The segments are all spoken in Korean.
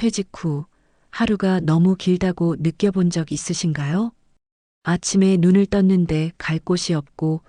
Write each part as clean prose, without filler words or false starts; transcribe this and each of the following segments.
퇴직 후 하루가 너무 길다고 느껴본 적 있으신가요? 아침에 눈을 떴는데 갈 곳이 없고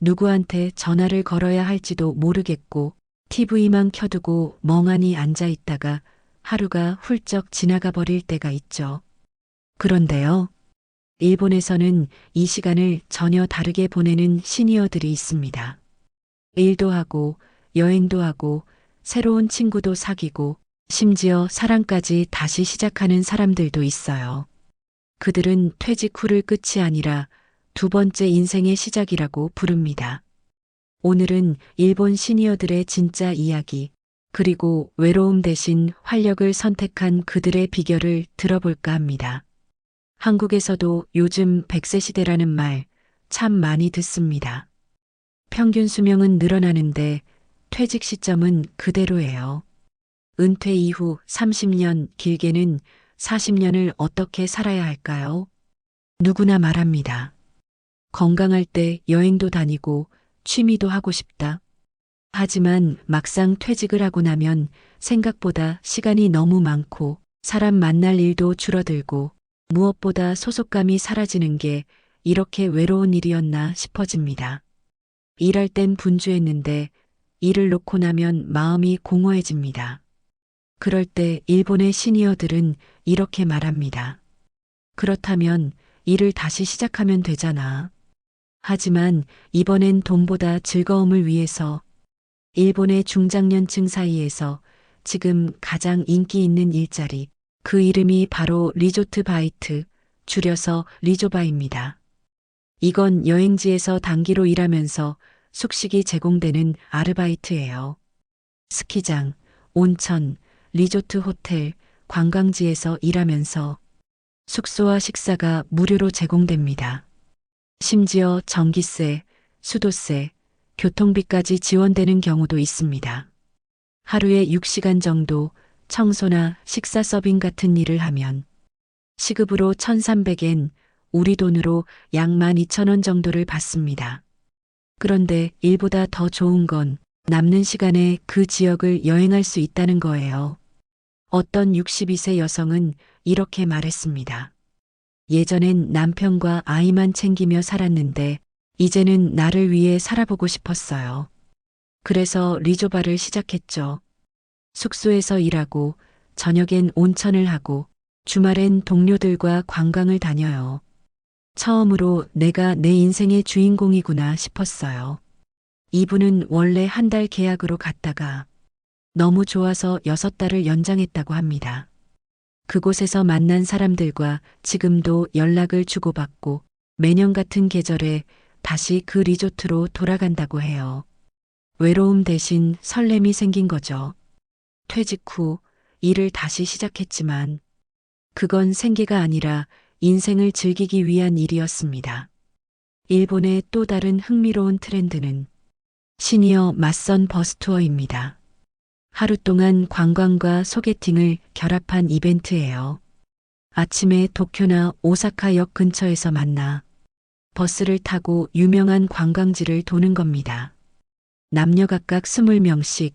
누구한테 전화를 걸어야 할지도 모르겠고 TV만 켜두고 멍하니 앉아 있다가 하루가 훌쩍 지나가 버릴 때가 있죠. 그런데요. 일본에서는 이 시간을 전혀 다르게 보내는 시니어들이 있습니다. 일도 하고 여행도 하고 새로운 친구도 사귀고 심지어 사랑까지 다시 시작하는 사람들도 있어요. 그들은 퇴직 후를 끝이 아니라 두 번째 인생의 시작이라고 부릅니다. 오늘은 일본 시니어들의 진짜 이야기, 그리고 외로움 대신 활력을 선택한 그들의 비결을 들어볼까 합니다. 한국에서도 요즘 100세 시대라는 말 참 많이 듣습니다. 평균 수명은 늘어나는데 퇴직 시점은 그대로예요. 은퇴 이후 30년, 길게는 40년을 어떻게 살아야 할까요? 누구나 말합니다. 건강할 때 여행도 다니고 취미도 하고 싶다. 하지만 막상 퇴직을 하고 나면 생각보다 시간이 너무 많고 사람 만날 일도 줄어들고 무엇보다 소속감이 사라지는 게 이렇게 외로운 일이었나 싶어집니다. 일할 땐 분주했는데 일을 놓고 나면 마음이 공허해집니다. 그럴 때 일본의 시니어들은 이렇게 말합니다. 그렇다면 일을 다시 시작하면 되잖아. 하지만 이번엔 돈보다 즐거움을 위해서 일본의 중장년층 사이에서 지금 가장 인기 있는 일자리, 그 이름이 바로 리조트 바이트, 줄여서 리조바입니다. 이건 여행지에서 단기로 일하면서 숙식이 제공되는 아르바이트예요. 스키장, 온천, 리조트 호텔, 관광지에서 일하면서 숙소와 식사가 무료로 제공됩니다. 심지어 전기세, 수도세, 교통비까지 지원되는 경우도 있습니다. 하루에 6시간 정도 청소나 식사 서빙 같은 일을 하면 시급으로 1,300엔, 우리 돈으로 약 12,000원 정도를 받습니다. 그런데 일보다 더 좋은 건 남는 시간에 그 지역을 여행할 수 있다는 거예요. 어떤 62세 여성은 이렇게 말했습니다. 예전엔 남편과 아이만 챙기며 살았는데 이제는 나를 위해 살아보고 싶었어요. 그래서 리조바를 시작했죠. 숙소에서 일하고 저녁엔 온천을 하고 주말엔 동료들과 관광을 다녀요. 처음으로 내가 내 인생의 주인공이구나 싶었어요. 이분은 원래 한 달 계약으로 갔다가 너무 좋아서 6달을 연장했다고 합니다. 그곳에서 만난 사람들과 지금도 연락을 주고받고 매년 같은 계절에 다시 그 리조트로 돌아간다고 해요. 외로움 대신 설렘이 생긴 거죠. 퇴직 후 일을 다시 시작했지만 그건 생계가 아니라 인생을 즐기기 위한 일이었습니다. 일본의 또 다른 흥미로운 트렌드는 시니어 맞선 버스 투어입니다. 하루 동안 관광과 소개팅을 결합한 이벤트예요. 아침에 도쿄나 오사카역 근처에서 만나 버스를 타고 유명한 관광지를 도는 겁니다. 남녀 각각 20명씩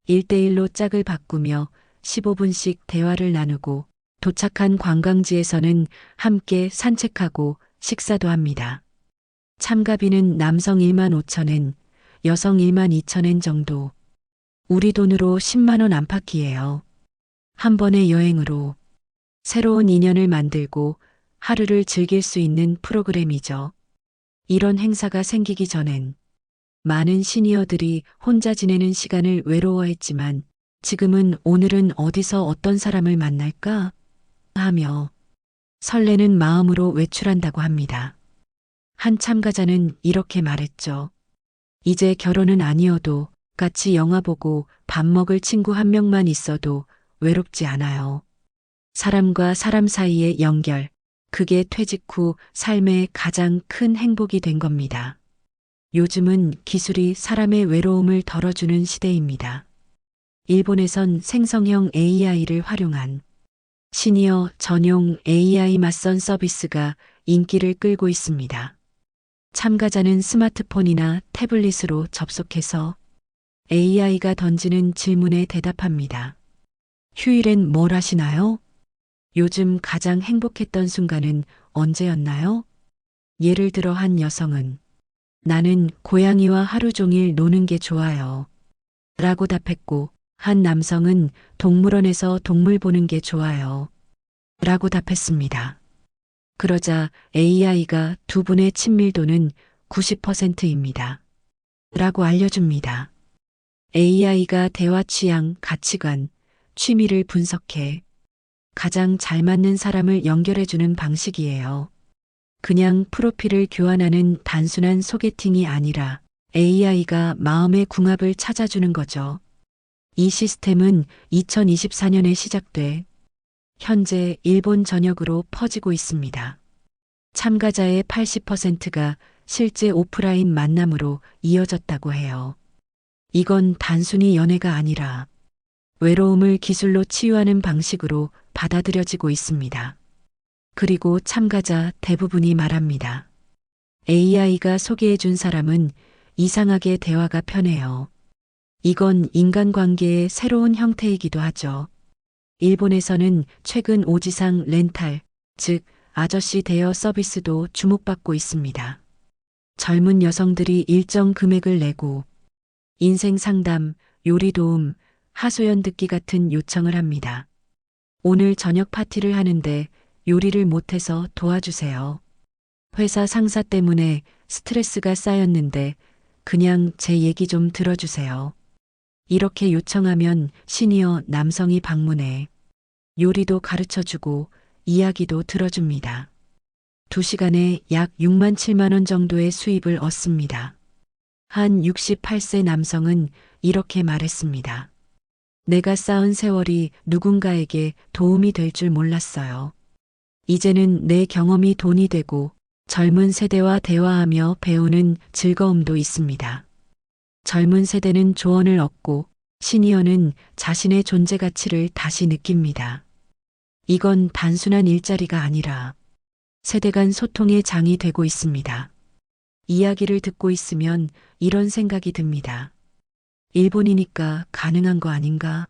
1대1로 짝을 바꾸며 15분씩 대화를 나누고 도착한 관광지에서는 함께 산책하고 식사도 합니다. 참가비는 남성 15,000엔, 여성 12,000엔 정도. 우리 돈으로 10만 원 안팎이에요. 한 번의 여행으로 새로운 인연을 만들고 하루를 즐길 수 있는 프로그램이죠. 이런 행사가 생기기 전엔 많은 시니어들이 혼자 지내는 시간을 외로워했지만 지금은 오늘은 어디서 어떤 사람을 만날까 하며 설레는 마음으로 외출한다고 합니다. 한 참가자는 이렇게 말했죠. 이제 결혼은 아니어도 같이 영화 보고 밥 먹을 친구 한 명만 있어도 외롭지 않아요. 사람과 사람 사이의 연결, 그게 퇴직 후 삶의 가장 큰 행복이 된 겁니다. 요즘은 기술이 사람의 외로움을 덜어주는 시대입니다. 일본에선 생성형 AI를 활용한 시니어 전용 AI 맞선 서비스가 인기를 끌고 있습니다. 참가자는 스마트폰이나 태블릿으로 접속해서 AI가 던지는 질문에 대답합니다. 휴일엔 뭘 하시나요? 요즘 가장 행복했던 순간은 언제였나요? 예를 들어 한 여성은 나는 고양이와 하루 종일 노는 게 좋아요. 라고 답했고, 한 남성은 동물원에서 동물 보는 게 좋아요. 라고 답했습니다. 그러자 AI가 두 분의 친밀도는 90%입니다. 라고 알려줍니다. AI가 대화 취향, 가치관, 취미를 분석해 가장 잘 맞는 사람을 연결해주는 방식이에요. 그냥 프로필을 교환하는 단순한 소개팅이 아니라 AI가 마음의 궁합을 찾아주는 거죠. 이 시스템은 2024년에 시작돼 현재 일본 전역으로 퍼지고 있습니다. 참가자의 80%가 실제 오프라인 만남으로 이어졌다고 해요. 이건 단순히 연애가 아니라 외로움을 기술로 치유하는 방식으로 받아들여지고 있습니다. 그리고 참가자 대부분이 말합니다. AI가 소개해준 사람은 이상하게 대화가 편해요. 이건 인간관계의 새로운 형태이기도 하죠. 일본에서는 최근 오지상 렌탈, 즉 아저씨 대여 서비스도 주목받고 있습니다. 젊은 여성들이 일정 금액을 내고 인생 상담, 요리 도움, 하소연 듣기 같은 요청을 합니다. 오늘 저녁 파티를 하는데 요리를 못해서 도와주세요. 회사 상사 때문에 스트레스가 쌓였는데 그냥 제 얘기 좀 들어주세요. 이렇게 요청하면 시니어 남성이 방문해 요리도 가르쳐주고 이야기도 들어줍니다. 2시간에 약 6만 7만 원 정도의 수입을 얻습니다. 한 68세 남성은 이렇게 말했습니다. 내가 쌓은 세월이 누군가에게 도움이 될 줄 몰랐어요. 이제는 내 경험이 돈이 되고 젊은 세대와 대화하며 배우는 즐거움도 있습니다. 젊은 세대는 조언을 얻고 시니어는 자신의 존재 가치를 다시 느낍니다. 이건 단순한 일자리가 아니라 세대 간 소통의 장이 되고 있습니다. 이야기를 듣고 있으면 이런 생각이 듭니다. 일본이니까 가능한 거 아닌가?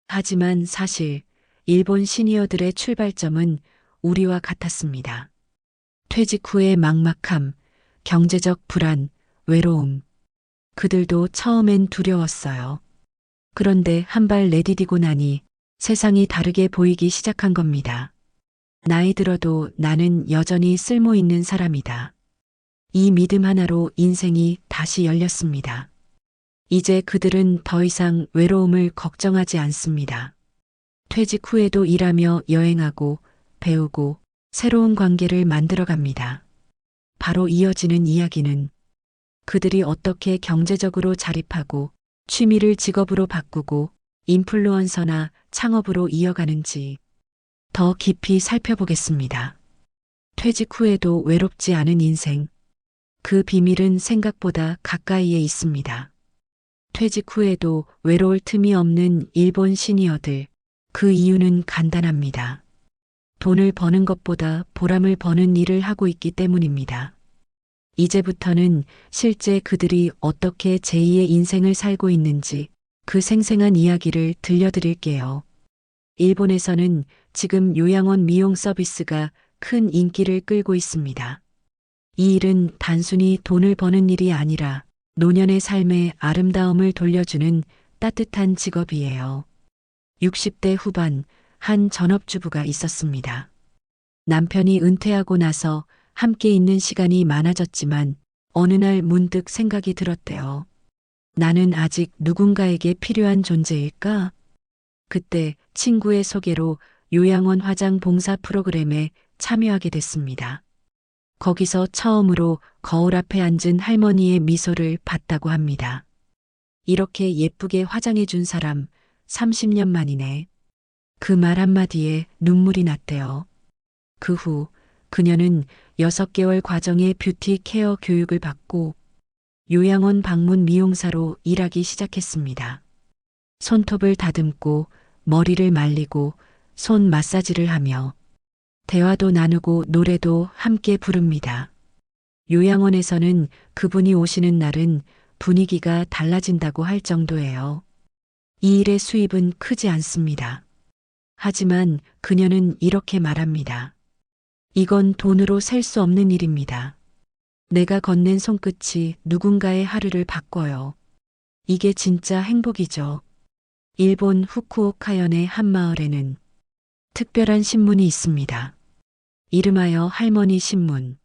하지만 사실 일본 시니어들의 출발점은 우리와 같았습니다. 퇴직 후의 막막함, 경제적 불안, 외로움. 그들도 처음엔 두려웠어요. 그런데 한 발 내디디고 나니 세상이 다르게 보이기 시작한 겁니다. 나이 들어도 나는 여전히 쓸모 있는 사람이다. 이 믿음 하나로 인생이 다시 열렸습니다. 이제 그들은 더 이상 외로움을 걱정하지 않습니다. 퇴직 후에도 일하며 여행하고 배우고 새로운 관계를 만들어갑니다. 바로 이어지는 이야기는 그들이 어떻게 경제적으로 자립하고 취미를 직업으로 바꾸고 인플루언서나 창업으로 이어가는지 더 깊이 살펴보겠습니다. 퇴직 후에도 외롭지 않은 인생. 그 비밀은 생각보다 가까이에 있습니다. 퇴직 후에도 외로울 틈이 없는 일본 시니어들. 그 이유는 간단합니다. 돈을 버는 것보다 보람을 버는 일을 하고 있기 때문입니다. 이제부터는 실제 그들이 어떻게 제2의 인생을 살고 있는지 그 생생한 이야기를 들려드릴게요. 일본에서는 지금 요양원 미용 서비스가 큰 인기를 끌고 있습니다. 이 일은 단순히 돈을 버는 일이 아니라 노년의 삶의 아름다움을 돌려주는 따뜻한 직업이에요. 60대 후반 한 전업주부가 있었습니다. 남편이 은퇴하고 나서 함께 있는 시간이 많아졌지만 어느 날 문득 생각이 들었대요. 나는 아직 누군가에게 필요한 존재일까? 그때 친구의 소개로 요양원 화장 봉사 프로그램에 참여하게 됐습니다. 거기서 처음으로 거울 앞에 앉은 할머니의 미소를 봤다고 합니다. 이렇게 예쁘게 화장해 준 사람 30년 만이네. 그 말 한마디에 눈물이 났대요. 그 후 그녀는 6개월 과정의 뷰티 케어 교육을 받고 요양원 방문 미용사로 일하기 시작했습니다. 손톱을 다듬고 머리를 말리고 손 마사지를 하며 대화도 나누고 노래도 함께 부릅니다. 요양원에서는 그분이 오시는 날은 분위기가 달라진다고 할 정도예요. 이 일의 수입은 크지 않습니다. 하지만 그녀는 이렇게 말합니다. 이건 돈으로 셀 수 없는 일입니다. 내가 건넨 손끝이 누군가의 하루를 바꿔요. 이게 진짜 행복이죠. 일본 후쿠오카현의 한 마을에는 특별한 신문이 있습니다. 이름하여 할머니 신문.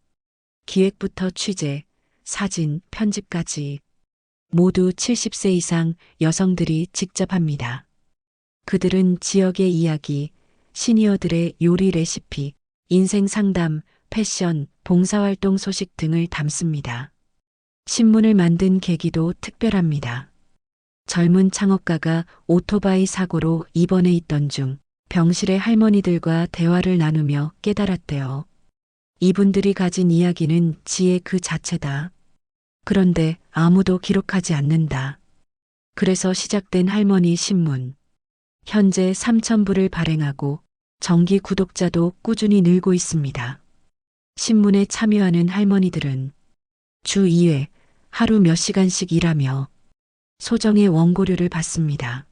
기획부터 취재, 사진, 편집까지 모두 70세 이상 여성들이 직접 합니다. 그들은 지역의 이야기, 시니어들의 요리 레시피, 인생 상담, 패션, 봉사활동 소식 등을 담습니다. 신문을 만든 계기도 특별합니다. 젊은 창업가가 오토바이 사고로 입원해 있던 중 병실의 할머니들과 대화를 나누며 깨달았대요. 이분들이 가진 이야기는 지혜 그 자체다. 그런데 아무도 기록하지 않는다. 그래서 시작된 할머니 신문. 현재 3,000부를 발행하고 정기 구독자도 꾸준히 늘고 있습니다. 신문에 참여하는 할머니들은 주 2회 하루 몇 시간씩 일하며 소정의 원고료를 받습니다.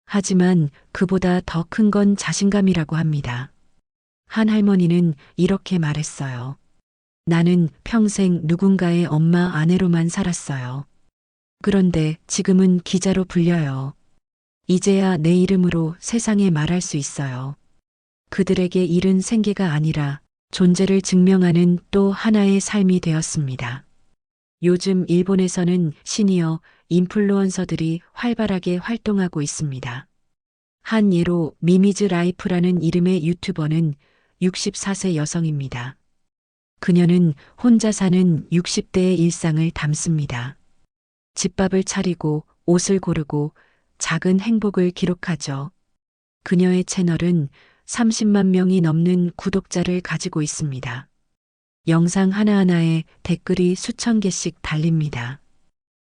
하지만 그보다 더 큰 건 자신감이라고 합니다. 한 할머니는 이렇게 말했어요. 나는 평생 누군가의 엄마 아내로만 살았어요. 그런데 지금은 기자로 불려요. 이제야 내 이름으로 세상에 말할 수 있어요. 그들에게 일은 생계가 아니라 존재를 증명하는 또 하나의 삶이 되었습니다. 요즘 일본에서는 시니어 인플루언서들이 활발하게 활동하고 있습니다. 한 예로 미미즈 라이프라는 이름의 유튜버는 64세 여성입니다. 그녀는 혼자 사는 60대의 일상을 담습니다. 집밥을 차리고 옷을 고르고 작은 행복을 기록하죠. 그녀의 채널은 30만 명이 넘는 구독자를 가지고 있습니다. 영상 하나하나에 댓글이 수천 개씩 달립니다.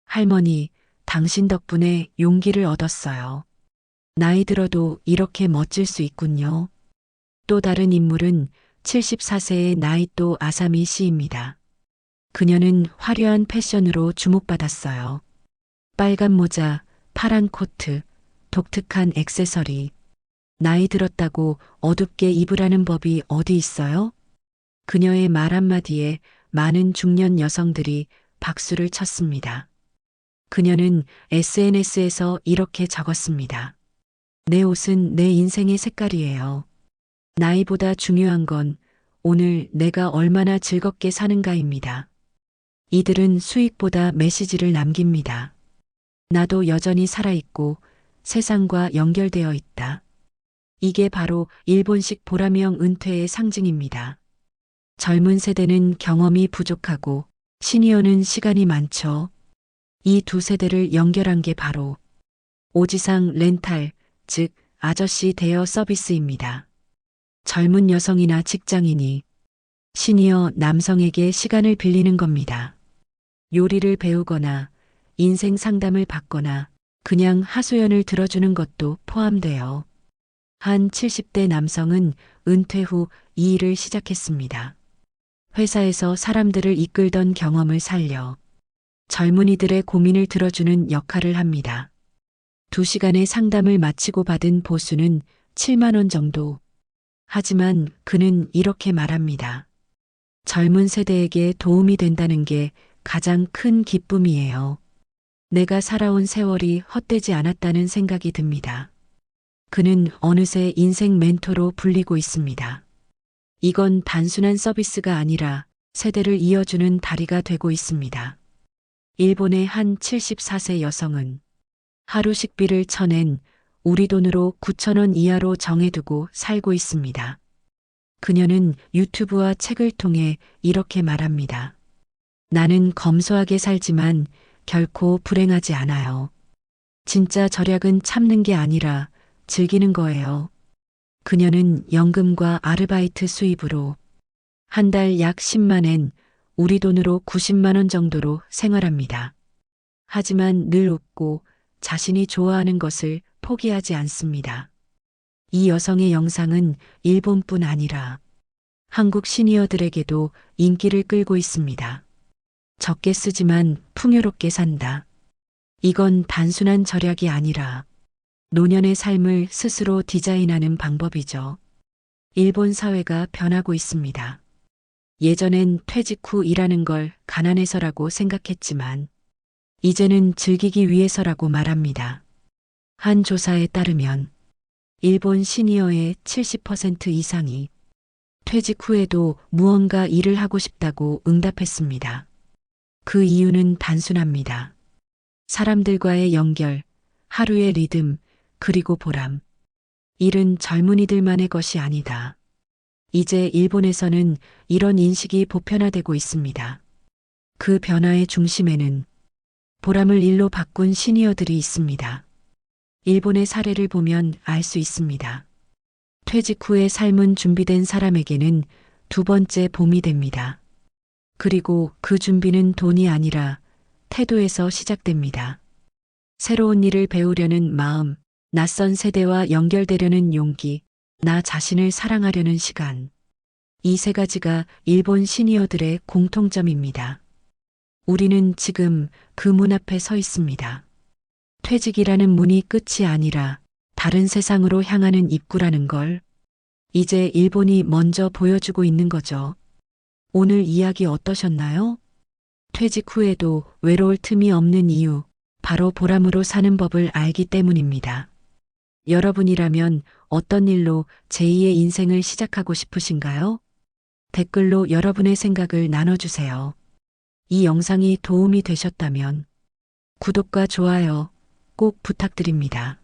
할머니, 당신 덕분에 용기를 얻었어요. 나이 들어도 이렇게 멋질 수 있군요. 또 다른 인물은 74세의 나이또 아사미 씨입니다. 그녀는 화려한 패션으로 주목받았어요. 빨간 모자, 파란 코트, 독특한 액세서리. 나이 들었다고 어둡게 입으라는 법이 어디 있어요? 그녀의 말 한마디에 많은 중년 여성들이 박수를 쳤습니다. 그녀는 SNS에서 이렇게 적었습니다. 내 옷은 내 인생의 색깔이에요. 나이보다 중요한 건 오늘 내가 얼마나 즐겁게 사는가입니다. 이들은 수익보다 메시지를 남깁니다. 나도 여전히 살아있고 세상과 연결되어 있다. 이게 바로 일본식 보람형 은퇴의 상징입니다. 젊은 세대는 경험이 부족하고 시니어는 시간이 많죠. 이 두 세대를 연결한 게 바로 오지상 렌탈, 즉 아저씨 대여 서비스입니다. 젊은 여성이나 직장인이 시니어 남성에게 시간을 빌리는 겁니다. 요리를 배우거나 인생 상담을 받거나 그냥 하소연을 들어주는 것도 포함돼요. 한 70대 남성은 은퇴 후 이 일을 시작했습니다. 회사에서 사람들을 이끌던 경험을 살려 젊은이들의 고민을 들어주는 역할을 합니다. 2시간의 상담을 마치고 받은 보수는 7만 원 정도. 하지만 그는 이렇게 말합니다. 젊은 세대에게 도움이 된다는 게 가장 큰 기쁨이에요. 내가 살아온 세월이 헛되지 않았다는 생각이 듭니다. 그는 어느새 인생 멘토로 불리고 있습니다. 이건 단순한 서비스가 아니라 세대를 이어주는 다리가 되고 있습니다. 일본의 한 74세 여성은 하루 식비를 쳐낸 우리 돈으로 9,000원 이하로 정해두고 살고 있습니다. 그녀는 유튜브와 책을 통해 이렇게 말합니다. 나는 검소하게 살지만 결코 불행하지 않아요. 진짜 절약은 참는 게 아니라 즐기는 거예요. 그녀는 연금과 아르바이트 수입으로 한 달 약 10만엔, 우리 돈으로 90만 원 정도로 생활합니다. 하지만 늘 웃고 자신이 좋아하는 것을 포기하지 않습니다. 이 여성의 영상은 일본뿐 아니라 한국 시니어들에게도 인기를 끌고 있습니다. 적게 쓰지만 풍요롭게 산다. 이건 단순한 절약이 아니라 노년의 삶을 스스로 디자인하는 방법이죠. 일본 사회가 변하고 있습니다. 예전엔 퇴직 후 일하는 걸 가난해서라고 생각했지만 이제는 즐기기 위해서라고 말합니다. 한 조사에 따르면 일본 시니어의 70% 이상이 퇴직 후에도 무언가 일을 하고 싶다고 응답했습니다. 그 이유는 단순합니다. 사람들과의 연결, 하루의 리듬, 그리고 보람. 일은 젊은이들만의 것이 아니다. 이제 일본에서는 이런 인식이 보편화되고 있습니다. 그 변화의 중심에는 보람을 일로 바꾼 시니어들이 있습니다. 일본의 사례를 보면 알 수 있습니다. 퇴직 후의 삶은 준비된 사람에게는 두 번째 봄이 됩니다. 그리고 그 준비는 돈이 아니라 태도에서 시작됩니다. 새로운 일을 배우려는 마음, 낯선 세대와 연결되려는 용기, 나 자신을 사랑하려는 시간. 이 세 가지가 일본 시니어들의 공통점입니다. 우리는 지금 그 문 앞에 서 있습니다. 퇴직이라는 문이 끝이 아니라 다른 세상으로 향하는 입구라는 걸 이제 일본이 먼저 보여주고 있는 거죠. 오늘 이야기 어떠셨나요? 퇴직 후에도 외로울 틈이 없는 이유, 바로 보람으로 사는 법을 알기 때문입니다. 여러분이라면 어떤 일로 제2의 인생을 시작하고 싶으신가요? 댓글로 여러분의 생각을 나눠주세요. 이 영상이 도움이 되셨다면 구독과 좋아요 꼭 부탁드립니다.